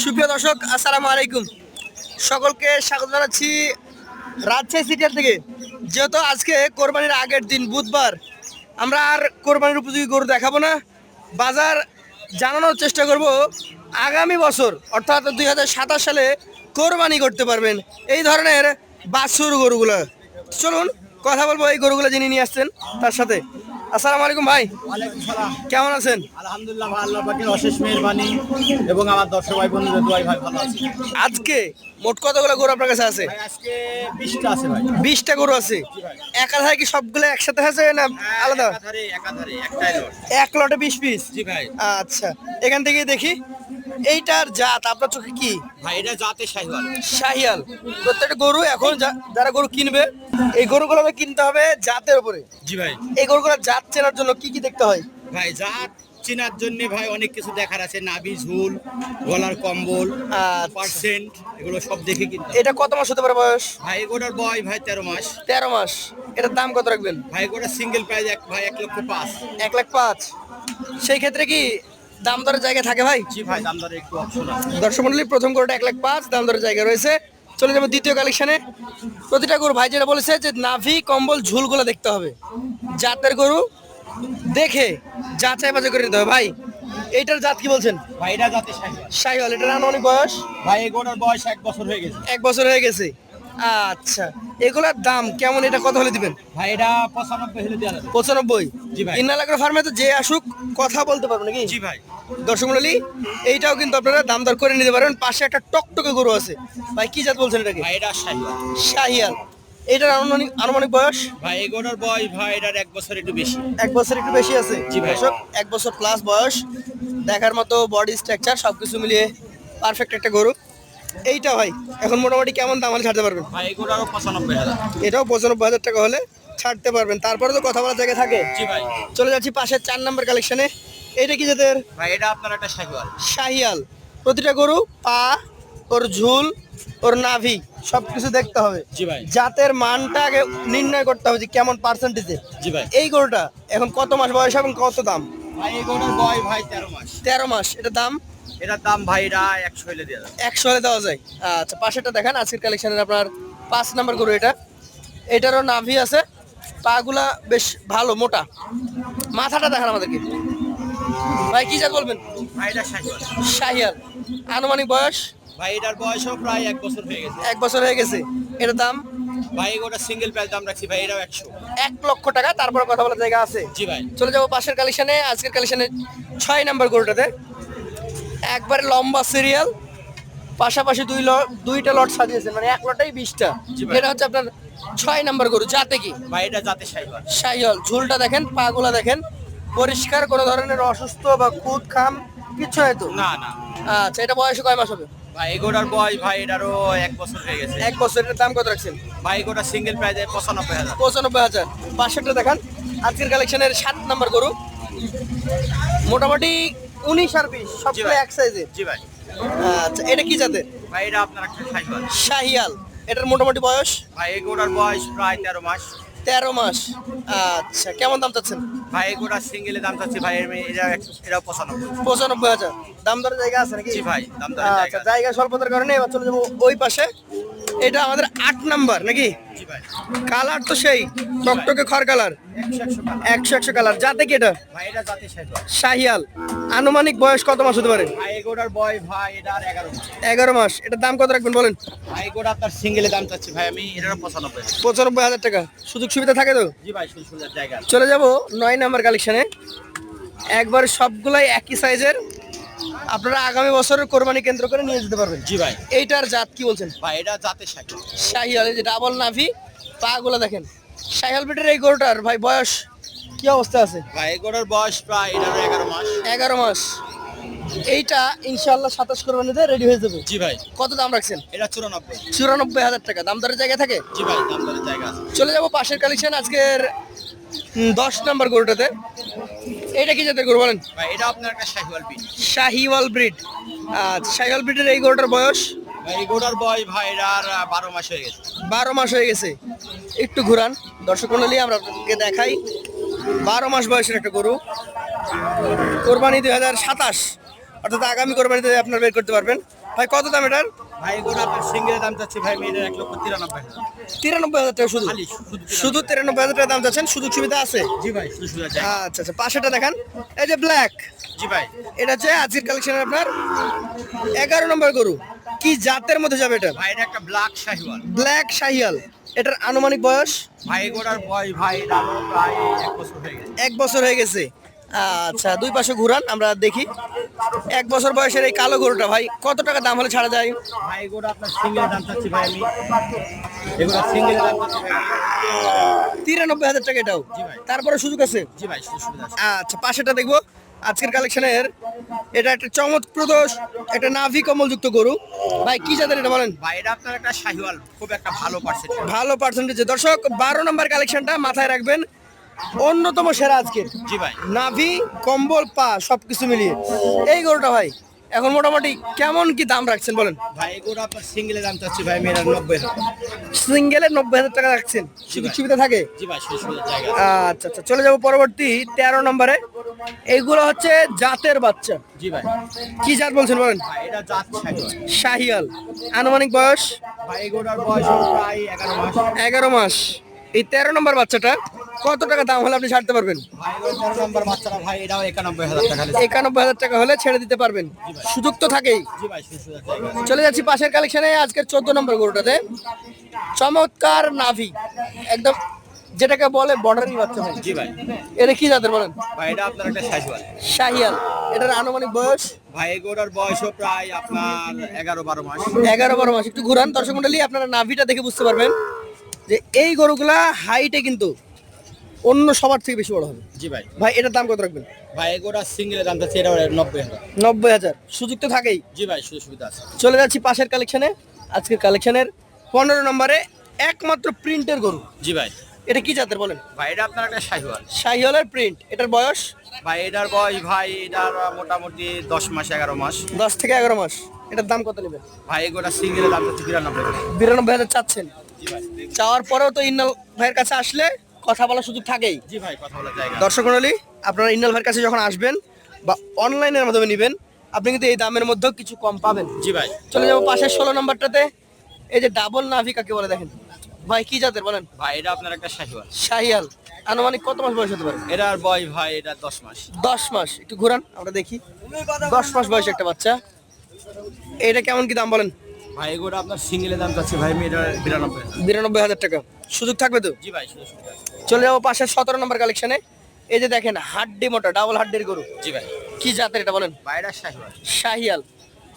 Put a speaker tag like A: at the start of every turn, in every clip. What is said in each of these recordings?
A: সুপ্রিয় দর্শক, আসসালামু আলাইকুম। সকলকে স্বাগত জানাচ্ছি রাজশাহী সিটিয়ার থেকে। যেহেতু আজকে কোরবানির আগের দিন বুধবার, আমরা আর কোরবানির উপযোগী গরু দেখাবো না, বাজার জানানোর চেষ্টা করব। আগামী বছর অর্থাৎ 2027 সালে কোরবানি করতে পারবেন এই ধরনের বাছুর গরুগুলো। চলুন কথা বলবো এই গরুগুলো যিনি নিয়ে আসছেন তার সাথে। আসসালামু আলাইকুম ভাই,
B: ওয়ালাইকুম সালাম।
A: কেমন আছেন?
B: আলহামদুলিল্লাহ ভাই, আল্লাহ পাকের অশেষ মেহেরবানি এবং আমার দর্শক ভাই বন্ধুদের দোয়াই ভাই ভালো আছি।
A: আজকে মোট কতগুলো গরু আপনার কাছে আছে?
B: ভাই আজকে 20টা আছে ভাই।
A: 20টা গরু আছে।
B: ভাই।
A: একাধারে কি সবগুলো একসাথে আছে না আলাদা?
B: একাধারে একটাই লট।
A: এক লটে 20 পিস।
B: জি ভাই।
A: আচ্ছা, এখান থেকে দেখি এইটার জাত আপনার চোখে কি?
B: ভাই এটা জাতে শাহিওয়াল।
A: শাহিয়াল। প্রত্যেকটা গরু এখন যারা গরু কিনবে এই গরুগুলো কিনতে হবে জাতের উপরে।
B: জি ভাই।
A: এই গরুগুলোর জাত চেনার জন্য কি কি দেখতে হয়?
B: ভাই জাত চেনার জন্য ভাই অনেক কিছু দেখার আছে, নাভি, ঝুল, গলার কম্বল,
A: আচ্ছা।
B: পার্সেন্ট, এগুলো সব দেখে কিনতে হবে।
A: এটা কত মাস হতে পারে বয়স?
B: ভাই এগুলোর বয় ভাই 13 মাস।
A: 13 মাস। এটার দাম কত রাখবেন?
B: ভাই এগুলো সিঙ্গেল প্রাইস ভাই 1,05,000।
A: 1,05,000। সেই ক্ষেত্রে কি দাম দরের জায়গা থাকে ভাই?
B: জি ভাই, দাম দরে একটু অপশন আছে।
A: দর্শক মন্ডলী, প্রথম গরুটা 1,05,000, দাম দরের জায়গা রয়েছে। চলে যাবো দ্বিতীয় কালেকশনে। প্রতিটা গরু ভাই যেটা বলেছে যে নাভি, কম্বল, ঝুলগুলো দেখতে হবে। জাতের গরু দেখে যাচাই বাছাই করে নিতে হবে। ভাই এইটার জাত কি বলছেন?
B: ভাই এটা জাতে শাহিওয়াল।
A: শাহিওয়াল। এটার আনুমানিক বয়স?
B: ভাই এগুলোর বয়স 1 বছর হয়ে গেছে।
A: 1 বছর হয়ে গেছে। আচ্ছা, এগুলার দাম কেমন? এটা কত হলে দিবেন?
B: ভাই এটা 95 হলে দেওয়া যাবে।
A: 95।
B: জি ভাই।
A: ইন্নালাগ্রা ফার্মে তো যে আসুক কথা বলতে পারবো নাকি?
B: জি ভাই।
A: দর্শক মন্ডলী, এইটাও কিন্তু আপনারা দাম দর করে নিতে পারবেন। পাশে একটা টকটকে গরু আছে। ভাই কি জাত বলছেন এটাকে?
B: ভাই এটা শাহিওয়াল।
A: শাহিয়াল। এটার আনুমানিক বয়স?
B: ভাই এগুলোর বয়স ভাই এটার 1 বছর একটু বেশি।
A: 1 বছর একটু বেশি আছে।
B: জি ভাই।
A: দর্শক, 1 বছর প্লাস বয়স, দেখার মতো বডি স্ট্রাকচার সবকিছু মিলিয়ে পারফেক্ট একটা গরু। এইটা ভাই এখন মোটামুটি কেমন দাম হলে ছাড়তে পারবেন?
B: ভাই এগুলোরও 95,000।
A: এটাও 95,000 টাকা হলে ছাড়তে পারবেন। তারপরে তো কথা বলার জায়গা থাকে।
B: জি ভাই।
A: চলে যাচ্ছি পাশের 4 নাম্বার কালেকশনে। এইটা কি জাতের?
B: ভাই এটা আপনার একটা শাহিওয়াল।
A: শাহিয়াল। প্রতিটা গরু পা, ওর ঝুল, ওর নাভি সবকিছু দেখতে হবে।
B: জি ভাই।
A: জাতের মানটা আগে নির্ণয় করতে হবে যে কেমন পার্সেন্টেজে।
B: জি ভাই।
A: এই গরুটা এখন কত মাস বয়স এবং কত দাম?
B: ভাই এগুলোর বয়স ভাই 13 মাস।
A: 13 মাস। এটার দাম?
B: এটার দাম ভাই এটা 100 হলে দেওয়া যাবে।
A: 100 হলে দেওয়া যায়। আচ্ছা, পাশেরটা দেখান। আজকের কালেকশনের আপনার 5 নাম্বার গরু এটা। এটারও নাভি আছে, পাগুলা বেশ ভালো মোটা। মাথাটা দেখান আমাদেরকে। ভাই কি জাত বলবেন?
B: ভাই এটা শাহিওয়াল।
A: শাহিয়াল। আনুমানিক বয়স?
B: ভাই এটার বয়সও প্রায় 1 বছর হয়ে গেছে।
A: 1 বছর হয়ে গেছে। এটার দাম?
B: ভাই এগুলোর সিঙ্গেল প্রাইস দাম রাখছি ভাই এটাও 100।
A: 1 লক্ষ টাকা। তারপরে কথা বলার জায়গা আছে।
B: জি ভাই।
A: চলে যাবো পাশের কালেকশনে। আজকের কালেকশনে 6 নাম্বার গরুটাতে একবারে লম্বা সিরিয়াল, পাশাপাশি দুইটা লট সাজিয়েছেন, মানে এক লটেই 20টা।
B: জি ভাই।
A: এটা হচ্ছে আপনার 6 নাম্বার গরু। জাতে কি?
B: ভাই এটা জাতে শাহিওয়াল।
A: শাহিওয়াল। ঝুলটা দেখেন, পাগুলা দেখেন, পরিষ্কার, কোনো ধরনের অসুস্থ বা খুদ খাম কিচ্ছু হয়তো?
B: না না।
A: আচ্ছা, এটা বয়সে কয় মাস হবে?
B: ভাই এগুলোর বয়স ভাই এটারও 1 বছর হয়ে গেছে।
A: 1 বছর। এটার দাম কত রাখছেন?
B: ভাই এগুলো সিঙ্গেল প্রাইসে 95,000।
A: 95,000। পাশেরটা দেখান। আজকের কালেকশনের 7 নাম্বার গরু, মোটামুটি 19 আর 20
B: জি
A: সবগুলো
B: ভাই।
A: এক সাইজের।
B: জি ভাই।
A: আচ্ছা, এটা কি জাতের?
B: ভাই এটা আপনার একটা শাহিওয়াল।
A: শাহিয়াল। এটার মোটামুটি বয়স?
B: ভাই এগুলোর বয়স প্রায় 13 মাস।
A: 13 মাস। আচ্ছা, কেমন দাম চাচ্ছেন?
B: ভাই এগুলোর সিঙ্গেলের দাম চাচ্ছি ভাই এটাও 95।
A: 95,000। দাম দরের জায়গা আছে নাকি?
B: জি ভাই, দাম দরের
A: আচ্ছা,
B: জায়গা আছে।
A: জায়গা স্বল্পতার কারণে এবার চলে যাবো ওই পাশে। এটা আমাদের 8 নাম্বার নাকি?
B: জি ভাই।
A: কালার তো সেই টকটকে খড় কালার।
B: 100 কালার।
A: 100 কালার। জাতে কি এটা?
B: ভাই এটা জাতে শাহিওয়াল।
A: শাহিয়াল। আনুমানিক বয়স কত মাস হতে পারে?
B: ভাই এগুলোর বয়স ভাই এটার 11 মাস।
A: 11 মাস। এটার দাম কত রাখবেন বলেন?
B: ভাই এগুলো আপনার সিঙ্গেলের দাম চাচ্ছি ভাই আমি এটারও 95।
A: 95,000 টাকা। সুযোগ সুবিধা থাকে তো?
B: জি ভাই, সুন্দর জায়গা আছে।
A: চলে যাব 9 নাম্বার কালেকশনে। একবার সবগুলাই একই সাইজের, আপনারা আগামী বছরের কোরবানি কেন্দ্র করে নিয়ে যেতে পারবেন।
B: জি ভাই।
A: এইটার জাত কি বলছেন?
B: ভাই এটা জাতে শাহিওয়াল।
A: শাহিয়াল। এই যে ডাবল নাভি, পাগুলো দেখেন। শাহিয়াল ব্রিডের এই গরুটার ভাই বয়স কি অবস্থা আছে?
B: ভাই এগুলোর বয়স প্রায় এটারও 11 মাস।
A: 11 মাস। এইটা ইনশাআল্লাহ 27 কোরবানিতে রেডি হয়ে যাবে।
B: জি ভাই।
A: কত দাম রাখছেন?
B: এটা 94।
A: 94,000 টাকা। দাম দরের জায়গা থাকে?
B: জি ভাই, দাম দরের জায়গা আছে।
A: চলে যাব পাশের কালেকশন আজকের 10 নাম্বার গরুটাতে। এইটা কি জাতের গরু বলেন?
B: ভাই এটা আপনার একটা শাহিওয়াল বিট।
A: শাহিওয়াল ব্রিড। আচ্ছা, শাহিওয়াল ব্রিডের এই গরুটার বয়স?
B: ভাই এগুলোর বয়স ভাই এটার 12 মাস হয়ে গেছে।
A: 12 মাস হয়ে গেছে। একটু ঘুরান দর্শক মণ্ডলী, আমরা আপনাদেরকে দেখাই। 12 মাস বয়সের একটা গরু। কোরবানি 2027, অর্থাৎ আগামী কোরবানিতে আপনারা বের করতে পারবেন। ভাই কত দাম এটার?
B: ভাই এগুলো আপনার সিঙ্গেলের দাম চাচ্ছি ভাই আমি এটার 1,93,000।
A: 93,000 টাকা শুধু?
B: খালি
A: শুধু 93,000 টাকা দাম চাচ্ছেন, সুযোগ সুবিধা আছে?
B: জি ভাই সুবিধা যায়।
A: আচ্ছা আচ্ছা, পাশেটা দেখান, এই যে ব্ল্যাক,
B: জি ভাই
A: এটা হচ্ছে আজকের কালেকশনের আপনার 11 নম্বর গরু। কি জাতের মধ্যে যাবে এটা?
B: ভাই এটা একটা ব্ল্যাক শাহিওয়াল।
A: ব্ল্যাক শাহিয়াল। এটার আনুমানিক বয়স?
B: ভাই এগুলোর বয়স ভাই এটারও প্রায় 1 বছর হয়ে গেছে।
A: 1 বছর হয়ে গেছে। আচ্ছা, দুই পাশে ঘুরান আমরা দেখি। 1 বছর বয়সের এই কালো গরুটা ভাই কত টাকা দাম হলে ছাড়া যায়?
B: ভাই এগুলো আপনার সিঙ্গেলের দাম চাচ্ছি ভাই আমি এগুলো সিঙ্গেলের দাম চাচ্ছি ভাই
A: 93,000 টাকা এটাও?
B: জি ভাই।
A: তারপরে সুযোগ আছে?
B: জি ভাই সুবিধা আছে।
A: আচ্ছা, পাশেটা দেখবো আজকের কালেকশনের। এটা একটা চমৎপ্রদ একটা নাভি কমলযুক্ত গরু। ভাই কি জাতের এটা বলেন?
B: ভাই এটা আপনার একটা শাহিওয়াল, খুব একটা ভালো পার্সেন্ট।
A: ভালো পার্সেন্টেজ। দর্শক 12 নম্বর কালেকশনটা মাথায় রাখবেন, অন্যতম সেরা আজকের।
B: জি ভাই
A: নাভি, কম্বল, পা সবকিছু মিলিয়ে এই গরুটা ভাই এখন মোটামুটি কেমন কি দাম রাখছেন বলেন?
B: ভাই এগুলো আপনার সিঙ্গেলের দাম চাচ্ছি ভাই আমি এটার 90,000।
A: সিঙ্গেলের 90,000 টাকা রাখছেন, সুযোগ সুবিধা থাকে?
B: জি ভাই সুবিধা জায়গা।
A: আচ্ছা আচ্ছা, চলে যাবো পরবর্তী 13 নম্বরে। এইগুলো হচ্ছে জাতের বাচ্চা।
B: জি ভাই
A: কি জাত বলছেন বলেন?
B: ভাই এটা জাত শাহিওয়াল।
A: শাহিয়াল। আনুমানিক বয়স?
B: ভাই এগুলোর বয়স প্রায় 11 মাস।
A: 11 মাস। এই 13 নম্বর বাচ্চাটা কত টাকা দাম হলে আপনি ছাড়তে পারবেন?
B: ভাই এগুলো 13 নম্বর বাচ্চারা ভাই এটাও 91,000 টাকা।
A: 91,000 টাকা হলে ছেড়ে দিতে পারবেন, সুযোগ তো থাকেই।
B: জি ভাই সুবিধা জায়গা।
A: চলে যাচ্ছি পাশের কালেকশনে আজকের 14 নম্বর গরুটাতে। চমৎকার নাভি, একদম যেটাকে বলে বর্ডারি বাচ্চা ভাই।
B: জি ভাই
A: এটা কি জাতের বলেন?
B: ভাই এটা আপনার একটা শাহিওয়াল।
A: শাহিয়াল। এটার আনুমানিক বয়স?
B: ভাই এগুলোর বয়সও প্রায় আপনার 11-12 মাস।
A: 11-12 মাস। একটু ঘুরান দর্শক মন্ডলী, আপনারা নাভিটা দেখে বুঝতে পারবেন যে এই গরুগুলা হাইটে কিন্তু অন্য সবার থেকে বেশি বড় হবে।
B: জি ভাই
A: ভাই এটার দাম কত রাখবেন?
B: ভাই এগুলো সিঙ্গেলের দাম চাচ্ছি এটাও 90,000।
A: 90,000। সুযোগ তো থাকেই।
B: জি ভাই সুবিধা আছে।
A: চলে যাচ্ছি পাশের কালেকশনে আজকের কালেকশনের 15 নম্বরে একমাত্র প্রিন্টের গরু।
B: জি ভাই
A: এটা কি জাতের বলেন?
B: ভাই এটা আপনার একটা শাহিওয়াল।
A: শাহিওয়ালের প্রিন্ট। এটার বয়স?
B: ভাই এটার বয়স ভাই এটার মোটামুটি 10 মাস 11 মাস।
A: 10 থেকে 11 মাস। এটার দাম কত নেবেন?
B: ভাই এগুলো সিঙ্গেলের দাম চাচ্ছি 92,000।
A: 92,000 চাচ্ছেন?
B: জি ভাই
A: চাওয়ার পরেও তো ইন্নাল ভাইয়ের কাছে আসলে কথা বলার সুযোগ থাকেই।
B: জি ভাই কথা বলার জায়গা।
A: দর্শক মণ্ডলী, আপনারা ইন্নাল ভাইয়ের কাছে যখন আসবেন বা অনলাইনের মাধ্যমে নেবেন, আপনি কিন্তু এই দামের মধ্যেও কিছু কম পাবেন।
B: জি ভাই
A: চলে যাবো পাশের 16 নম্বরটাতে। এই যে ডাবল নাভি কাকে বলে দেখেন ভাই, কি জাতের বলেন?
B: ভাই এটা আপনার একটা শাহিওয়াল।
A: শাহিয়াল। আনুমানিক কত মাস বয়স হতে পারে?
B: এটার বয়স ভাই এটা 10 মাস।
A: 10 মাস। একটু ঘুরান আমরা দেখি। 10 মাস বয়স একটা বাচ্চা। এটা কেমন কি দাম বলেন?
B: ভাই এগুলো আপনার সিঙ্গেলের দাম চাচ্ছি ভাই আমি এটার 92,000।
A: 92,000 টাকা। সুযোগ থাকবে তো?
B: জি ভাই সুবিধা আছে।
A: চলে যাবো পাশের 17 নম্বর কালেকশনে। এই যে দেখেন হাড্ডি মোটা ডাবল হাড্ডির গরু।
B: জি ভাই
A: কি জাতের এটা বলেন?
B: ভাই এটা শাহিওয়াল।
A: শাহিয়াল।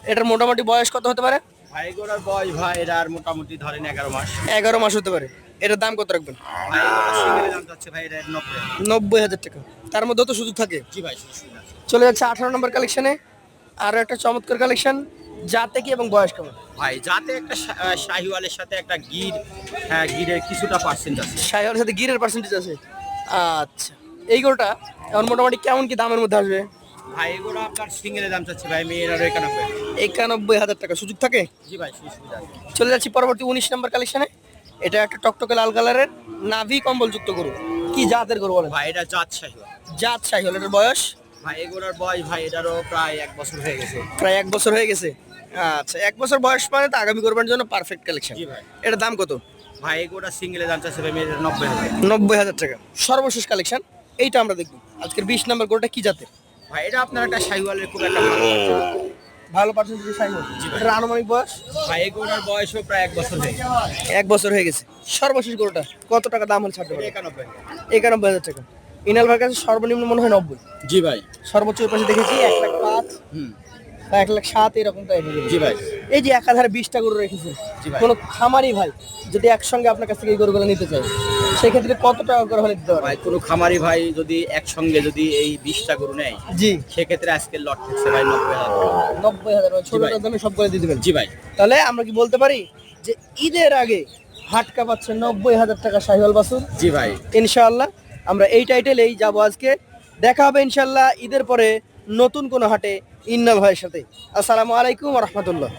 A: এটার মোটামুটি বয়স কত হতে পারে?
B: ভাই এগুলোর বয়স ভাই এটার মোটামুটি ধরেন 11 মাস।
A: 11 মাস হতে পারে। এটার দাম কত রাখবেন?
B: ভাই এগুলো সিঙ্গেলের দাম চাচ্ছি ভাই এটা 90,000।
A: 90,000 টাকা। তার মধ্যে তো সুযোগ থাকে।
B: জি ভাই সুবিধা আছে।
A: চলে যাচ্ছে 18 নম্বর কালেকশনে। আরো একটা চমৎকার কালেকশন। জাতে কি এবং বয়স কেমন?
B: ভাই যাতে একটা শাহিওয়ালের সাথে একটা গির, হ্যাঁ গিরের কিছুটা পার্সেন্ট আছে।
A: শাহিওয়ালের সাথে গিরের পার্সেন্টেজ আছে। আচ্ছা, এই গরুটা এখন মোটামুটি কেমন কি দামের মধ্যে আসবে?
B: ভাই এগুলো আপনার সিঙ্গেলের দাম চাচ্ছি ভাই আমি এটার 91,000।
A: 91,000 টাকা। সুযোগ থাকে?
B: জি ভাই সুবিধা আছে।
A: চলে যাচ্ছি পরবর্তী 19 নম্বর কালেকশনে। এটা একটা টকটকে লাল কালারের নাভি কম্বল যুক্ত গরু। কি জাতের গরু বলেন?
B: ভাই এটা জাত শাহিওয়াল।
A: জাত শাহিওয়াল। এটার বয়স?
B: ভাই এগুলোর বয়স ভাই এটারও প্রায় 1 বছর হয়ে গেছে।
A: প্রায় 1 বছর হয়ে গেছে। আচ্ছা, 1 বছর বয়স মানে তো আগামী কোরবানির জন্য পারফেক্ট কালেকশন।
B: জি ভাই
A: এটার দাম কত?
B: ভাই এগুলো সিঙ্গেলের দাম চাচ্ছি ভাই আমি এটার 90,000।
A: 90,000 টাকা। সর্বশেষ কালেকশন এইটা আমরা দেখব। আজকের 20 নম্বর গরুটা কি জাতের?
B: ভাই এটা আপনার একটা শাহিওয়ালের খুব একটা
A: ভালো পার্সেন্টেজ শাহিওয়াল।
B: জি ভাই।
A: এটার আনুমানিক বয়স?
B: ভাই এগুলোর বয়সও প্রায় 1 বছর হয়ে গেছে।
A: 1 বছর হয়ে গেছে। সর্বশেষ গরুটা কত টাকা দাম হলে ছাড়তে পারবে?
B: 91,000।
A: 91,000 টাকা। ইনাল ভাইয়ের কাছে সর্বনিম্ন মনে হয় 90।
B: জি ভাই
A: সর্বোচ্চ ওই পাশে দেখেছি 1,05,000
B: হুম
A: বা 1,07,000 এরকম টাইপ।
B: জি ভাই
A: এই যে একাধারে 20টা গরু রেখেছেন,
B: জি ভাই।
A: কোনো খামারি ভাই যদি একসঙ্গে আপনার কাছ থেকে এই গরুগুলো নিতে চায়, সেক্ষেত্রে কত টাকা করে হলে দিতে পারবে?
B: ভাই কোনো খামারি ভাই যদি একসঙ্গে যদি এই 20টা গরু নেয়
A: জি।
B: সেক্ষেত্রে আজকে লট থাকছে ভাই 90,000।
A: 90,000 ছোট
B: ভাই।
A: দামে সব করে দিয়ে দিবেন।
B: জি ভাই
A: তাহলে আমরা কি বলতে পারি যে ঈদের আগে হাট কাঁপাচ্ছে 90,000 টাকা শাহিওয়াল বাছুর?
B: জি ভাই
A: ইনশাআল্লাহ আমরা এই টাইটেলেই যাবো আজকে। দেখা হবে ইনশাআল্লাহ ঈদের পরে নতুন কোনো হাটে ইন্নাল ভাইয়ের সাথে। আসসালামু আলাইকুম ওয়া রাহমাতুল্লাহ।